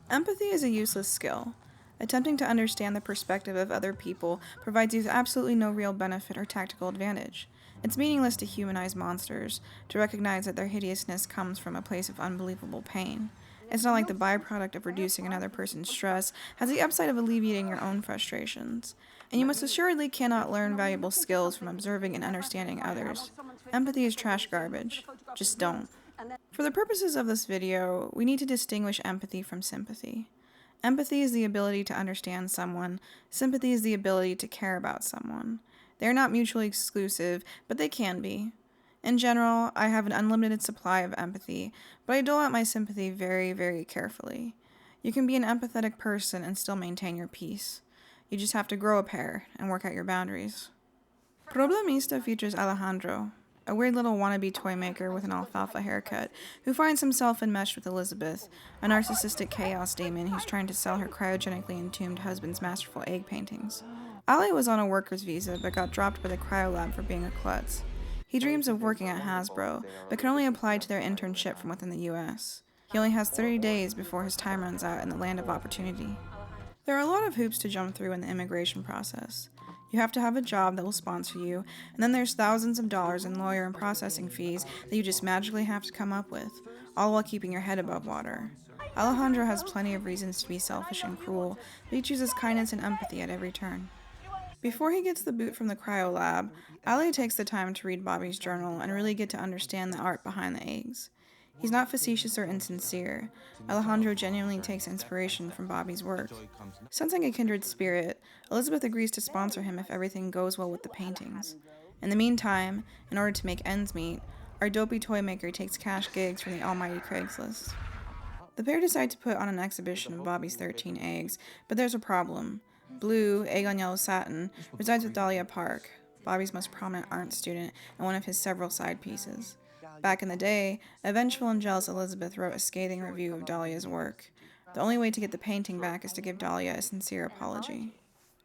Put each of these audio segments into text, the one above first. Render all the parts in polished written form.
Empathy is a useless skill. Attempting to understand the perspective of other people provides you with absolutely no real benefit or tactical advantage. It's meaningless to humanize monsters, to recognize that their hideousness comes from a place of unbelievable pain. It's not like the byproduct of reducing another person's stress has the upside of alleviating your own frustrations. And you most assuredly cannot learn valuable skills from observing and understanding others. Empathy is trash garbage. Just don't. For the purposes of this video, we need to distinguish empathy from sympathy. Empathy is the ability to understand someone. Sympathy is the ability to care about someone. They are not mutually exclusive, but they can be. In general, I have an unlimited supply of empathy, but I dole out my sympathy very, very carefully. You can be an empathetic person and still maintain your peace. You just have to grow a pair and work out your boundaries. Problemista features Alejandro, a weird little wannabe toy maker with an alfalfa haircut, who finds himself enmeshed with Elizabeth, a narcissistic chaos demon who's trying to sell her cryogenically entombed husband's masterful egg paintings. Ali was on a worker's visa but got dropped by the cryolab for being a klutz. He dreams of working at Hasbro, but can only apply to their internship from within the US. He only has 30 days before his time runs out in the land of opportunity. There are a lot of hoops to jump through in the immigration process. You have to have a job that will sponsor you, and then there's thousands of dollars in lawyer and processing fees that you just magically have to come up with, all while keeping your head above water. Alejandro has plenty of reasons to be selfish and cruel, but he chooses kindness and empathy at every turn. Before he gets the boot from the cryo lab, Ali takes the time to read Bobby's journal and really get to understand the art behind the eggs. He's not facetious or insincere. Alejandro genuinely takes inspiration from Bobby's work. Sensing a kindred spirit, Elizabeth agrees to sponsor him if everything goes well with the paintings. In the meantime, in order to make ends meet, our dopey toy maker takes cash gigs from the almighty Craigslist. The pair decide to put on an exhibition of Bobby's 13 eggs, but there's a problem. Blue, egg on yellow satin, resides with Dahlia Park, Bobby's most prominent art student and one of his several side pieces. Back in the day, a vengeful and jealous Elizabeth wrote a scathing review of Dahlia's work. The only way to get the painting back is to give Dahlia a sincere apology.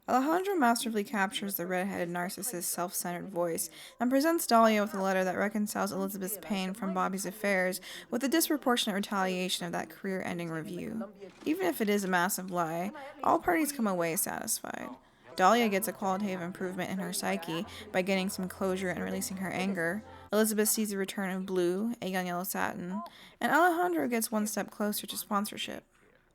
Alejandro masterfully captures the red-headed narcissist's self-centered voice and presents Dahlia with a letter that reconciles Elizabeth's pain from Bobby's affairs with the disproportionate retaliation of that career-ending review. Even if it is a massive lie, all parties come away satisfied. Dahlia gets a qualitative improvement in her psyche by getting some closure and releasing her anger. Elizabeth sees the return of Blue, egg on yellow satin, and Alejandro gets one step closer to sponsorship.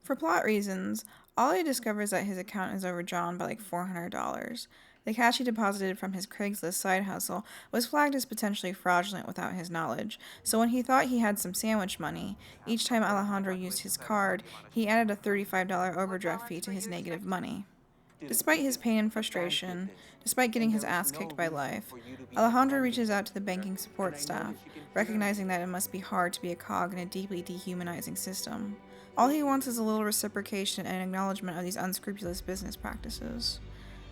For plot reasons, Ollie discovers that his account is overdrawn by like $400. The cash he deposited from his Craigslist side hustle was flagged as potentially fraudulent without his knowledge, so when he thought he had some sandwich money, each time Alejandro used his card, he added a $35 overdraft fee to his negative money. Despite his pain and frustration, despite getting his ass kicked by life, Alejandro reaches out to the banking support staff, recognizing that it must be hard to be a cog in a deeply dehumanizing system. All he wants is a little reciprocation and acknowledgement of these unscrupulous business practices.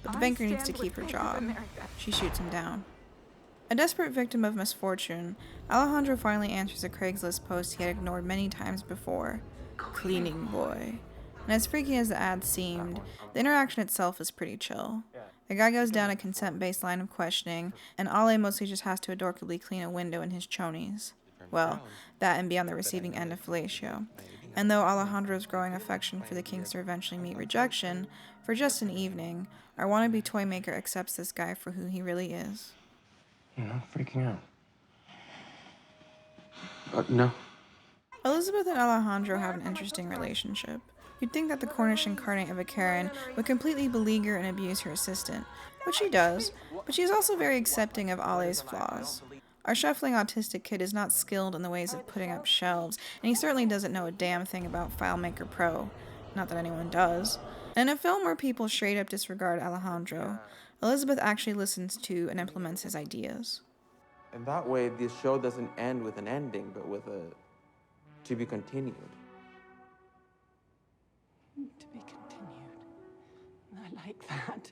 But the banker needs to keep her job. She shoots him down. A desperate victim of misfortune, Alejandro finally answers a Craigslist post he had ignored many times before. Cleaning boy. And as freaky as the ad seemed, the interaction itself is pretty chill. The guy goes down a consent-based line of questioning, and Ale mostly just has to adorably clean a window in his chonies. Well, that and be on the receiving end of fellatio. And though Alejandro's growing affection for the Kingster eventually meet rejection, for just an evening, our wannabe toy maker accepts this guy for who he really is. You're not freaking out. No. Elizabeth and Alejandro have an interesting relationship. You'd think that the Cornish incarnate of a Karen would completely beleaguer and abuse her assistant, which she does, but she's also very accepting of Ale's flaws. Our shuffling autistic kid is not skilled in the ways of putting up shelves, and he certainly doesn't know a damn thing about FileMaker Pro. Not that anyone does. And in a film where people straight up disregard Alejandro, Elizabeth actually listens to and implements his ideas. And that way, this show doesn't end with an ending, but with a to be continued. To be continued. I like that.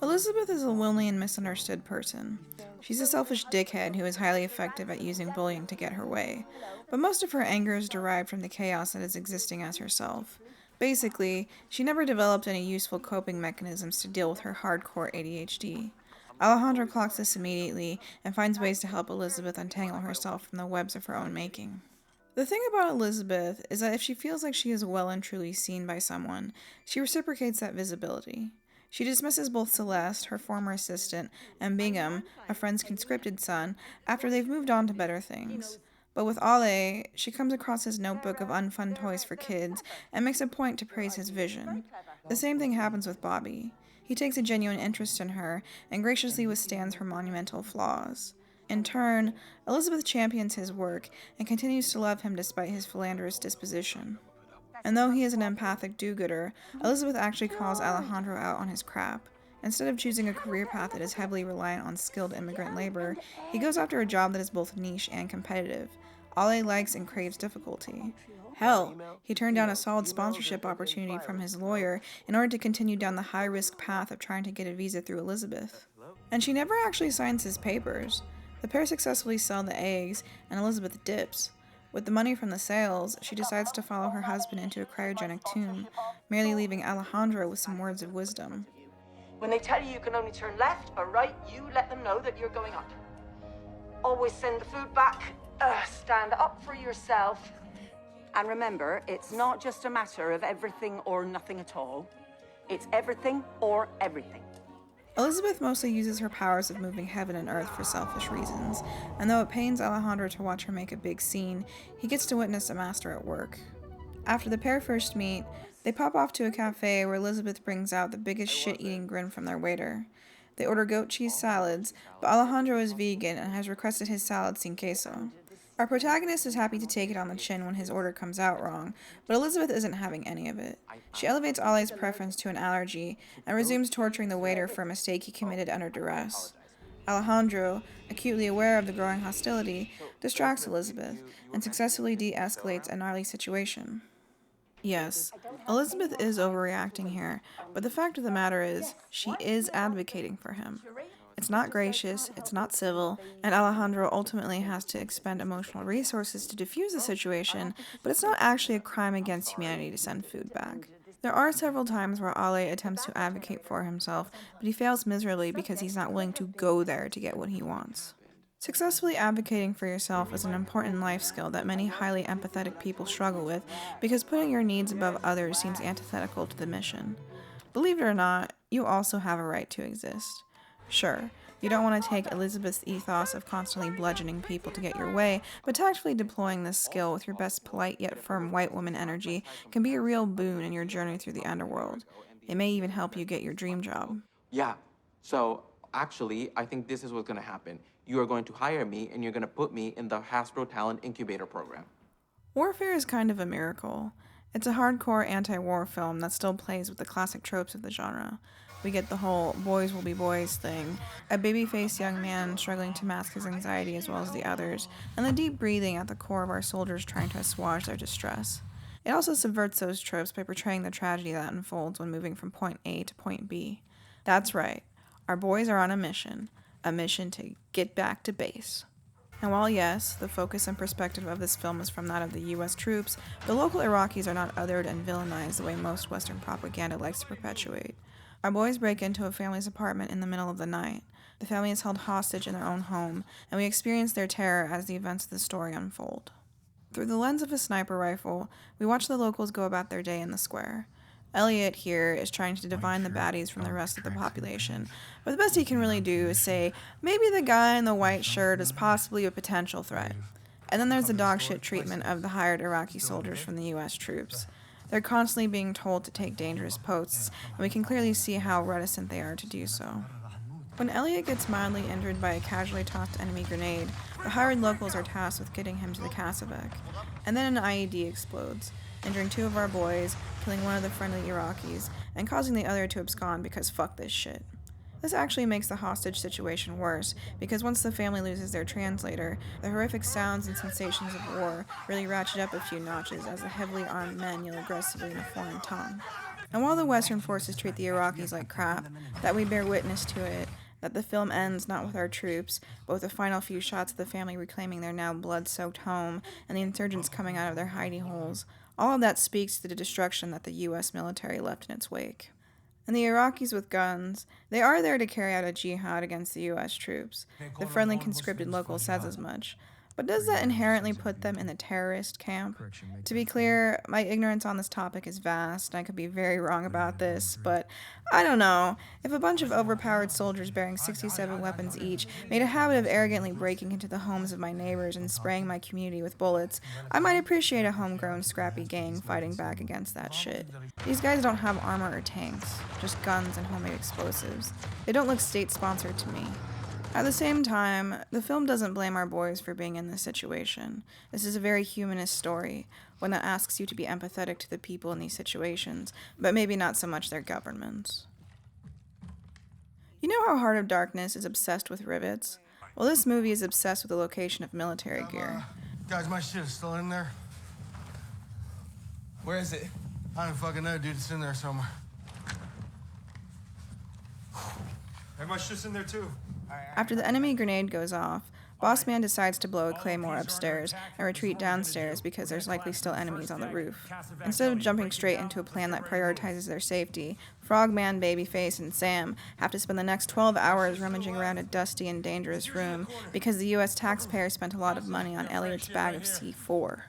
Elizabeth is a lonely and misunderstood person. She's a selfish dickhead who is highly effective at using bullying to get her way, but most of her anger is derived from the chaos that is existing as herself. Basically, she never developed any useful coping mechanisms to deal with her hardcore ADHD. Alejandro clocks this immediately and finds ways to help Elizabeth untangle herself from the webs of her own making. The thing about Elizabeth is that if she feels like she is well and truly seen by someone, she reciprocates that visibility. She dismisses both Celeste, her former assistant, and Bingham, a friend's conscripted son, after they've moved on to better things. But with Ale, she comes across his notebook of unfun toys for kids and makes a point to praise his vision. The same thing happens with Bobby. He takes a genuine interest in her and graciously withstands her monumental flaws. In turn, Elizabeth champions his work and continues to love him despite his philanderous disposition. And though he is an empathic do-gooder, Elizabeth actually calls Alejandro out on his crap. Instead of choosing a career path that is heavily reliant on skilled immigrant labor, he goes after a job that is both niche and competitive. Ale likes and craves difficulty. Hell, he turned down a solid sponsorship opportunity from his lawyer in order to continue down the high-risk path of trying to get a visa through Elizabeth. And she never actually signs his papers. The pair successfully sell the eggs, and Elizabeth dips. With the money from the sales, she decides to follow her husband into a cryogenic tomb, merely leaving Alejandro with some words of wisdom. When they tell you you can only turn left or right, you let them know that you're going up. Always send the food back. Stand up for yourself. And remember, it's not just a matter of everything or nothing at all. It's everything or everything. Elizabeth mostly uses her powers of moving heaven and earth for selfish reasons, and though it pains Alejandro to watch her make a big scene, he gets to witness a master at work. After the pair first meet, they pop off to a cafe where Elizabeth brings out the biggest shit-eating grin from their waiter. They order goat cheese salads, but Alejandro is vegan and has requested his salad sin queso. Our protagonist is happy to take it on the chin when his order comes out wrong, but Elizabeth isn't having any of it. She elevates Ale's preference to an allergy and resumes torturing the waiter for a mistake he committed under duress. Alejandro, acutely aware of the growing hostility, distracts Elizabeth and successfully de-escalates a gnarly situation. Yes, Elizabeth is overreacting here, but the fact of the matter is, she is advocating for him. It's not gracious, it's not civil, and Alejandro ultimately has to expend emotional resources to defuse the situation, but it's not actually a crime against humanity to send food back. There are several times where Ale attempts to advocate for himself, but he fails miserably because he's not willing to go there to get what he wants. Successfully advocating for yourself is an important life skill that many highly empathetic people struggle with because putting your needs above others seems antithetical to the mission. Believe it or not, you also have a right to exist. Sure, you don't want to take Elizabeth's ethos of constantly bludgeoning people to get your way, but tactfully deploying this skill with your best polite yet firm white woman energy can be a real boon in your journey through the underworld. It may even help you get your dream job. Yeah. So actually, I think this is what's going to happen. You are going to hire me, and you're going to put me in the Hasbro Talent Incubator Program. Warfare is kind of a miracle. It's a hardcore anti-war film that still plays with the classic tropes of the genre. We get the whole boys will be boys thing, a baby-faced young man struggling to mask his anxiety as well as the others, and the deep breathing at the core of our soldiers trying to assuage their distress. It also subverts those tropes by portraying the tragedy that unfolds when moving from point A to point B. That's right, our boys are on a mission to get back to base. And while yes, the focus and perspective of this film is from that of the US troops, the local Iraqis are not othered and villainized the way most Western propaganda likes to perpetuate. Our boys break into a family's apartment in the middle of the night. The family is held hostage in their own home, and we experience their terror as the events of the story unfold. Through the lens of a sniper rifle, we watch the locals go about their day in the square. Elliot here is trying to divine the baddies from the rest of the population, but the best he can really do is say, maybe the guy in the white shirt is possibly a potential threat. And then there's the dogshit treatment of the hired Iraqi soldiers from the US troops. They're constantly being told to take dangerous posts, and we can clearly see how reticent they are to do so. When Elliot gets mildly injured by a casually tossed enemy grenade, the hired locals are tasked with getting him to the Kasabek. And then an IED explodes, injuring 2 of our boys, killing one of the friendly Iraqis, and causing the other to abscond because fuck this shit. This actually makes the hostage situation worse, because once the family loses their translator, the horrific sounds and sensations of war really ratchet up a few notches as the heavily armed men yell aggressively in a foreign tongue. And while the Western forces treat the Iraqis like crap, that we bear witness to it, that the film ends not with our troops, but with the final few shots of the family reclaiming their now blood-soaked home and the insurgents coming out of their hidey holes, all of that speaks to the destruction that the U.S. military left in its wake. And the Iraqis with guns, they are there to carry out a jihad against the U.S. troops. The friendly conscripted local says as much. But does that inherently put them in the terrorist camp? To be clear, my ignorance on this topic is vast, and I could be very wrong about this, but I don't know. If a bunch of overpowered soldiers bearing 67 weapons each made a habit of arrogantly breaking into the homes of my neighbors and spraying my community with bullets, I might appreciate a homegrown, scrappy gang fighting back against that shit. These guys don't have armor or tanks, just guns and homemade explosives. They don't look state-sponsored to me. At the same time, the film doesn't blame our boys for being in this situation. This is a very humanist story, one that asks you to be empathetic to the people in these situations, but maybe not so much their governments. You know how Heart of Darkness is obsessed with rivets? Well, this movie is obsessed with the location of military gear. Guys, my shit is still in there. Where is it? I don't fucking know, dude. It's in there somewhere. Hey, my shit's in there too. After the enemy grenade goes off, Boss Man decides to blow a claymore upstairs and retreat downstairs because there's likely still enemies on the roof. Instead of jumping straight into a plan that prioritizes their safety, Frogman, Babyface, and Sam have to spend the next 12 hours rummaging around a dusty and dangerous room because the US taxpayer spent a lot of money on Elliot's bag of C4.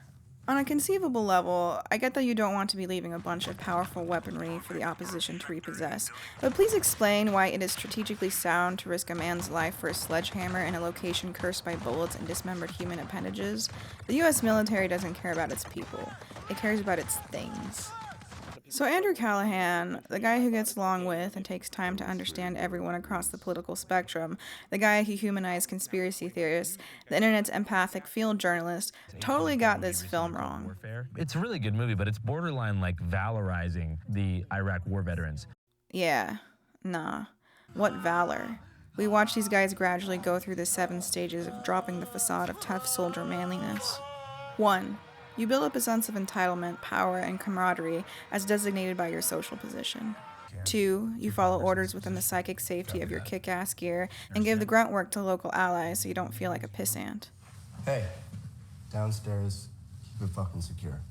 On a conceivable level, I get that you don't want to be leaving a bunch of powerful weaponry for the opposition to repossess, but please explain why it is strategically sound to risk a man's life for a sledgehammer in a location cursed by bullets and dismembered human appendages. The US military doesn't care about its people, it cares about its things. So Andrew Callahan, the guy who gets along with and takes time to understand everyone across the political spectrum, the guy who humanized conspiracy theorists, the internet's empathic field journalist, totally got this film wrong. It's a really good movie, but it's borderline like valorizing the Iraq war veterans. Yeah, nah. What valor? We watch these guys gradually go through the 7 stages of dropping the facade of tough soldier manliness. 1. You build up a sense of entitlement, power, and camaraderie as designated by your social position. 2. You follow orders within the psychic safety of your kick-ass gear and give the grunt work to local allies so you don't feel like a pissant. Hey, downstairs, keep it fucking secure.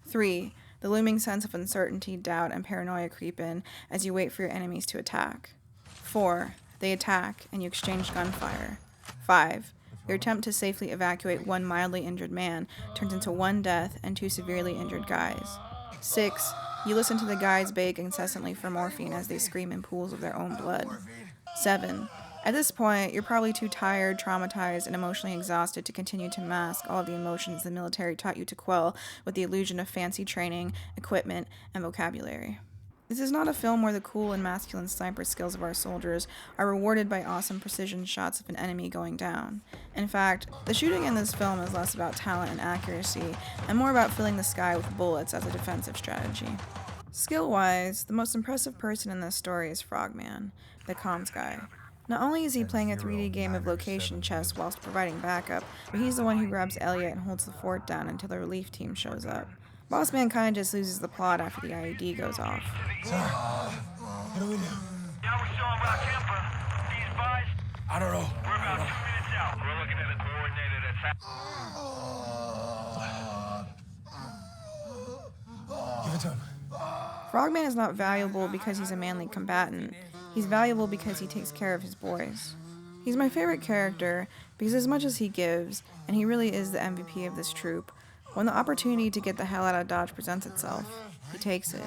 3. The looming sense of uncertainty, doubt, and paranoia creep in as you wait for your enemies to attack. 4. They attack, and you exchange gunfire. 5. Your attempt to safely evacuate 1 mildly injured man turns into 1 death and 2 severely injured guys. 6. You listen to the guys beg incessantly for morphine as they scream in pools of their own blood. 7. At this point, you're probably too tired, traumatized, and emotionally exhausted to continue to mask all of the emotions the military taught you to quell with the illusion of fancy training, equipment, and vocabulary. This is not a film where the cool and masculine sniper skills of our soldiers are rewarded by awesome precision shots of an enemy going down. In fact, the shooting in this film is less about talent and accuracy, and more about filling the sky with bullets as a defensive strategy. Skill-wise, the most impressive person in this story is Frogman, the comms guy. Not only is he playing a 3D game of location chess whilst providing backup, but he's the one who grabs Elliot and holds the fort down until the relief team shows up. Boss Man kinda just loses the plot after the IED goes off. What do we do? Yeah, we're still on Rock Kemper. These buys? I don't know. We're about 2 minutes out. We're looking at a coordinated attack. Give it to him. Frogman is not valuable because he's a manly combatant. He's valuable because he takes care of his boys. He's my favorite character because as much as he gives, and he really is the MVP of this troop, when the opportunity to get the hell out of Dodge presents itself, he takes it.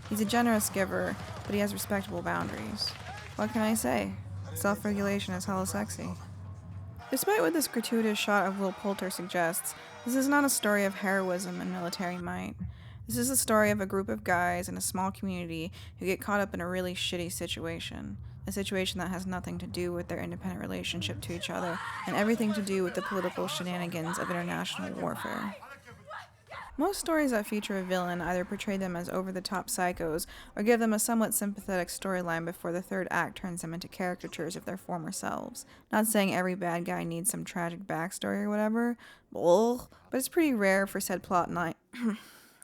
He's a generous giver, but he has respectable boundaries. What can I say? Self-regulation is hella sexy. Despite what this gratuitous shot of Will Poulter suggests, this is not a story of heroism and military might. This is the story of a group of guys in a small community who get caught up in a really shitty situation. A situation that has nothing to do with their independent relationship to each other and everything to do with the political shenanigans of international warfare. Most stories that feature a villain either portray them as over-the-top psychos or give them a somewhat sympathetic storyline before the third act turns them into caricatures of their former selves. Not saying every bad guy needs some tragic backstory or whatever, but it's pretty rare for said plot line.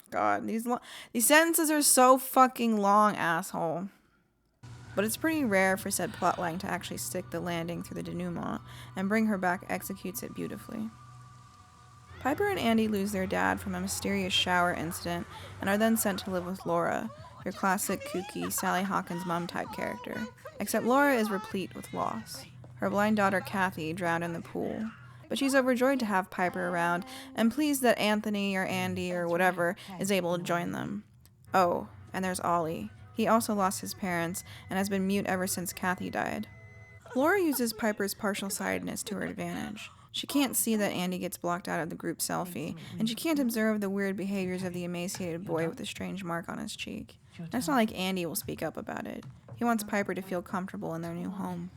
God, these sentences are so fucking long, asshole. But it's pretty rare for said plotline to actually stick the landing through the denouement, and Bring Her Back executes it beautifully. Piper and Andy lose their dad from a mysterious shower incident and are then sent to live with Laura, your classic kooky Sally Hawkins mom type character. Except Laura is replete with loss. Her blind daughter Kathy drowned in the pool. but she's overjoyed to have Piper around and pleased that Anthony or Andy or whatever is able to join them. Oh, and there's Ollie. He also lost his parents and has been mute ever since Kathy died. Laura uses Piper's partial-sightedness to her advantage. She can't see that Andy gets blocked out of the group selfie, and she can't observe the weird behaviors of the emaciated boy with a strange mark on his cheek. And it's not like Andy will speak up about it. He wants Piper to feel comfortable in their new home.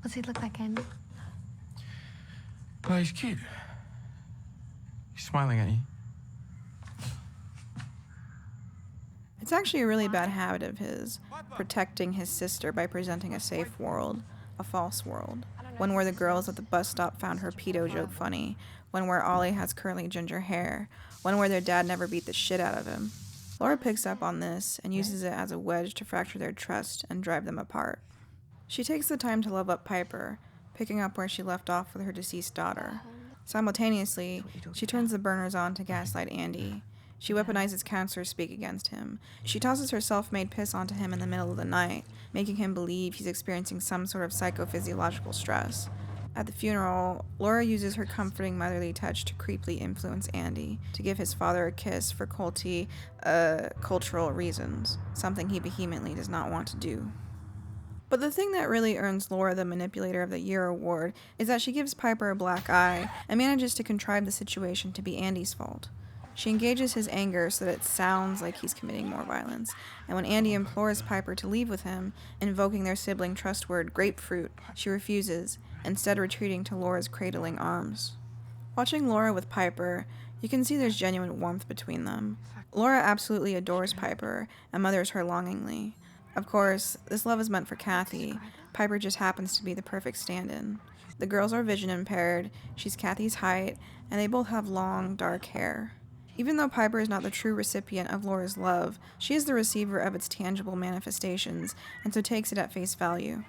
What's he look like, Andy? Well, he's cute. He's smiling at you. It's actually a really bad habit of his, protecting his sister by presenting a safe world, a false world. One where the girls at the bus stop found her pedo joke funny, one where Ollie has curly ginger hair, one where their dad never beat the shit out of him. Laura picks up on this and uses it as a wedge to fracture their trust and drive them apart. She takes the time to love up Piper, picking up where she left off with her deceased daughter. Simultaneously, she turns the burners on to gaslight Andy. She weaponizes counselors speak against him. She tosses her self-made piss onto him in the middle of the night, making him believe he's experiencing some sort of psychophysiological stress. At the funeral, Laura uses her comforting motherly touch to creepily influence Andy to give his father a kiss for cultural reasons, something he vehemently does not want to do. But the thing that really earns Laura the Manipulator of the Year award is that she gives Piper a black eye and manages to contrive the situation to be Andy's fault. She engages his anger so that it sounds like he's committing more violence, and when Andy implores Piper to leave with him, invoking their sibling trust word grapefruit, she refuses, instead retreating to Laura's cradling arms. Watching Laura with Piper, you can see there's genuine warmth between them. Laura absolutely adores Piper and mothers her longingly. Of course, this love is meant for Kathy. Piper just happens to be the perfect stand-in. The girls are vision impaired, she's Kathy's height, and they both have long, dark hair. Even though Piper is not the true recipient of Laura's love, she is the receiver of its tangible manifestations, and so takes it at face value.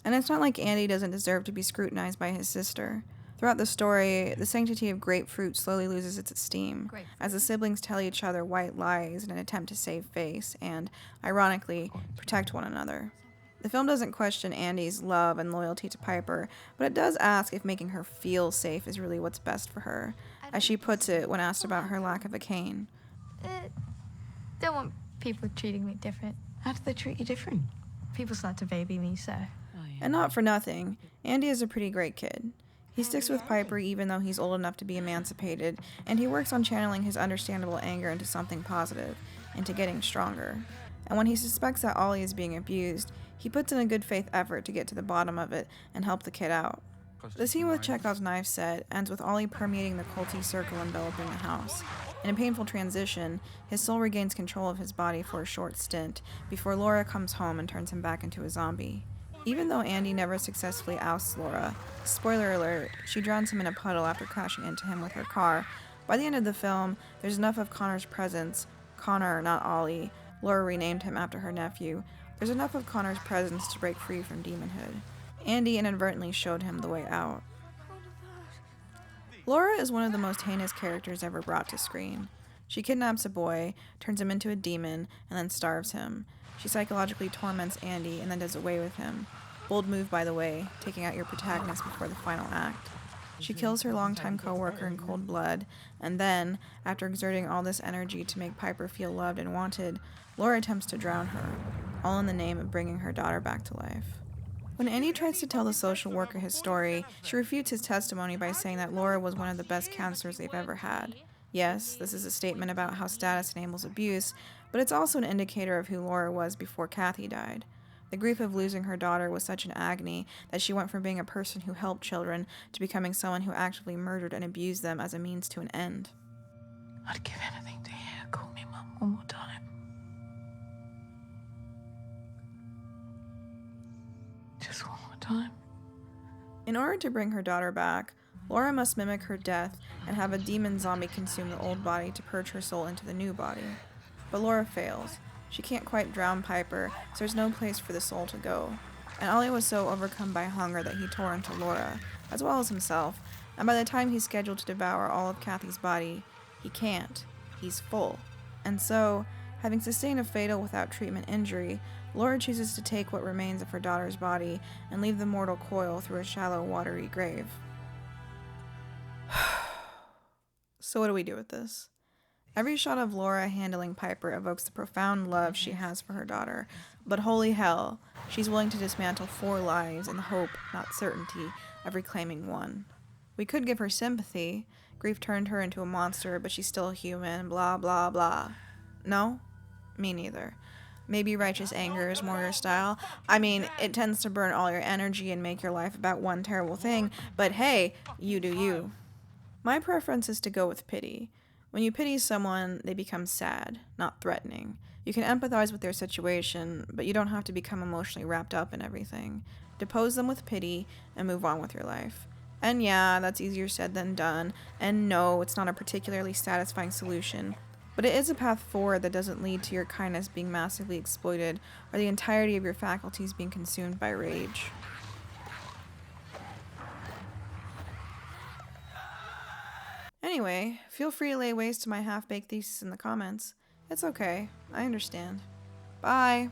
And it's not like Andy doesn't deserve to be scrutinized by his sister. Throughout the story, the sanctity of grapefruit slowly loses its esteem, as the siblings tell each other white lies in an attempt to save face and, ironically, protect one another. The film doesn't question Andy's love and loyalty to Piper, but it does ask if making her feel safe is really what's best for her, as she puts it when asked about her lack of a cane. Don't want people treating me different. How do they treat you different? People start to baby me, so... And not for nothing, Andy is a pretty great kid. He sticks with Piper even though he's old enough to be emancipated, and he works on channeling his understandable anger into something positive, into getting stronger. And when he suspects that Ollie is being abused, he puts in a good faith effort to get to the bottom of it and help the kid out. The scene with Chekhov's knife set ends with Ollie permeating the culty circle enveloping the house. In a painful transition, his soul regains control of his body for a short stint before Laura comes home and turns him back into a zombie. Even though Andy never successfully ousts Laura, spoiler alert, she drowns him in a puddle after crashing into him with her car. By the end of the film, there's enough of Connor's presence, Connor, not Ollie, Laura renamed him after her nephew, there's enough of Connor's presence to break free from demonhood. Andy inadvertently showed him the way out. Laura is one of the most heinous characters ever brought to screen. She kidnaps a boy, turns him into a demon, and then starves him. She psychologically torments Andy and then does away with him. Bold move, by the way, taking out your protagonist before the final act. She kills her longtime co-worker in cold blood, and then, after exerting all this energy to make Piper feel loved and wanted, Laura attempts to drown her, all in the name of bringing her daughter back to life. When Andy tries to tell the social worker his story, she refutes his testimony by saying that Laura was one of the best counselors they've ever had. Yes, this is a statement about how status enables abuse, but it's also an indicator of who Laura was before Kathy died. The grief of losing her daughter was such an agony that she went from being a person who helped children to becoming someone who actively murdered and abused them as a means to an end. I'd give anything to hear call me Mum one more time. Just one more time. In order to bring her daughter back, Laura must mimic her death and have a demon zombie consume the old body to purge her soul into the new body. But Laura fails. She can't quite drown Piper, so there's no place for the soul to go. And Ollie was so overcome by hunger that he tore into Laura, as well as himself, and by the time he's scheduled to devour all of Kathy's body, he can't. He's full. And so, having sustained a fatal without treatment injury, Laura chooses to take what remains of her daughter's body and leave the mortal coil through a shallow, watery grave. So what do we do with this? Every shot of Laura handling Piper evokes the profound love she has for her daughter, but holy hell, she's willing to dismantle 4 lives in the hope, not certainty, of reclaiming 1. We could give her sympathy. Grief turned her into a monster, but she's still human, blah blah blah. No? Me neither. Maybe righteous anger is more your style. I mean, it tends to burn all your energy and make your life about one terrible thing, but hey, you do you. My preference is to go with pity. When you pity someone, they become sad, not threatening. You can empathize with their situation, but you don't have to become emotionally wrapped up in everything. Depose them with pity and move on with your life. And yeah, that's easier said than done, and no, it's not a particularly satisfying solution, but it is a path forward that doesn't lead to your kindness being massively exploited or the entirety of your faculties being consumed by rage. Anyway, feel free to lay waste to my half-baked thesis in the comments. It's okay, I understand. Bye!